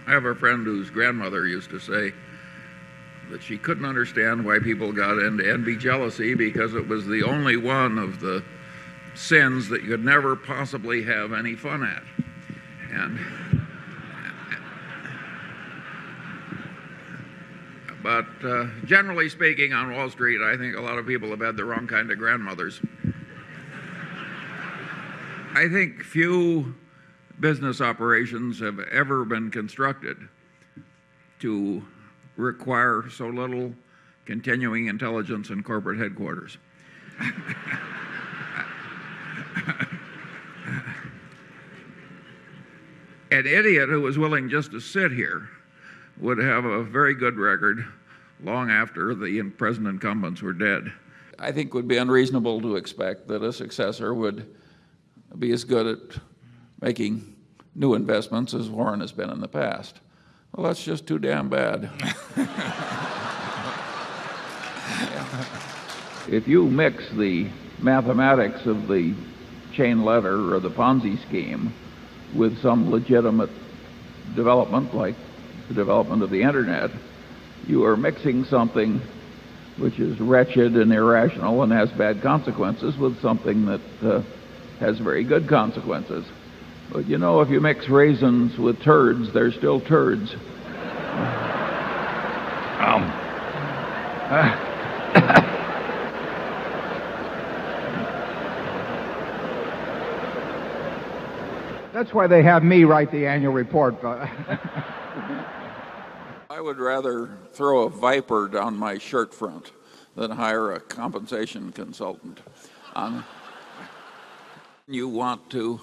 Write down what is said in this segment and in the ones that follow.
I have a friend whose grandmother used to say that she couldn't understand why people got into envy jealousy because it was the only one of the sins that you could never possibly have any fun at. But generally speaking, on Wall Street, I think a lot of people have had the wrong kind of grandmothers. I think few business operations have ever been constructed to require so little continuing intelligence in corporate headquarters. An idiot who was willing just to sit here would have a very good record long after the present incumbents were dead. I think it would be unreasonable to expect that a successor would be as good at making new investments as Warren has been in the past. Well, that's just too damn bad. If you mix the mathematics of the chain letter or the Ponzi scheme with some legitimate development like the development of the Internet, you are mixing something which is wretched and irrational and has bad consequences with something that has very good consequences. But you know, if you mix raisins with turds, they're still turds. That's why they have me write the annual report. I would rather throw a viper down my shirt front than hire a compensation consultant. You want to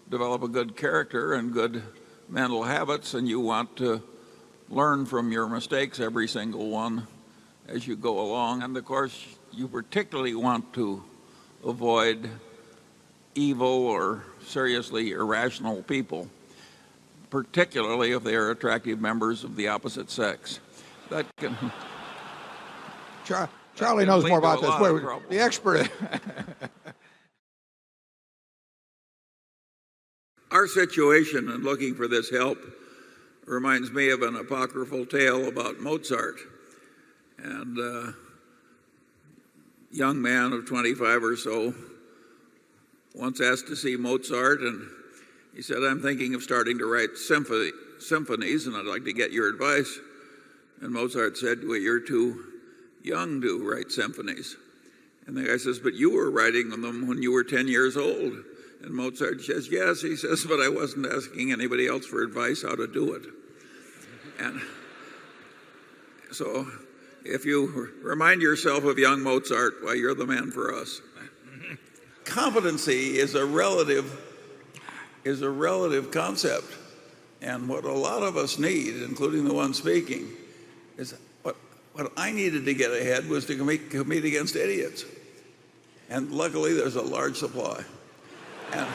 develop a good character and good mental habits, and you want to learn from your mistakes, every single one, as you go along. And of course, you particularly want to avoid evil or seriously irrational people, particularly if they are attractive members of the opposite sex. That can Charlie knows more about this. The expert. Our situation in looking for this help reminds me of an apocryphal tale about Mozart. And a young man of 25 or so once asked to see Mozart, and he said, "I'm thinking of starting to write symphonies, and I'd like to get your advice." And Mozart said, "Well, you're too young to write symphonies." And the guy says, "But you were writing them when you were 10 years old." And Mozart says, "Yes," he says, "but I wasn't asking anybody else for advice how to do it." And so if you remind yourself of young Mozart, why, you're the man for us. Competency is a relative concept. And what a lot of us need, including the one speaking, is what I needed to get ahead was to compete against idiots. And luckily, there's a large supply. And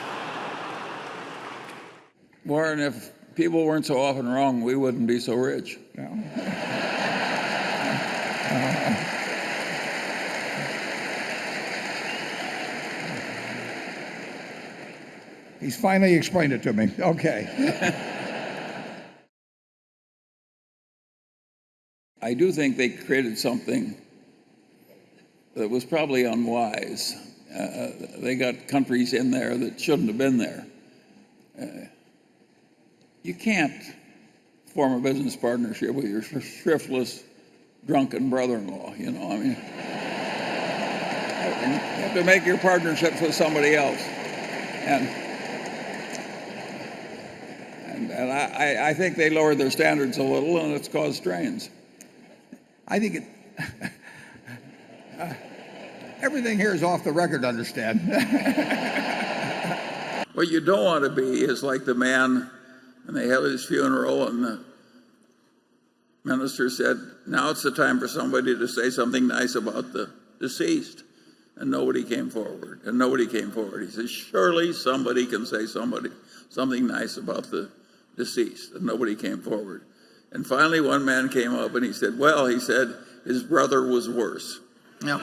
Warren, if people weren't so often wrong, we wouldn't be so rich. No. He's finally explained it to me. Okay. I do think they created something that was probably unwise. They got countries in there that shouldn't have been there. You can't form a business partnership with your shiftless, drunken brother-in-law, you know. I mean, you have to make your partnerships with somebody else. And I think they lowered their standards a little, and it's caused strains. I think everything here is off the record, understand? What you don't want to be is like the man, and they held his funeral, and the minister said, "Now it's the time for somebody to say something nice about the deceased." And nobody came forward. He says, "Surely somebody can say something nice about the deceased." And nobody came forward. And finally one man came up and he said, "Well," he said, "his brother was worse." Yeah.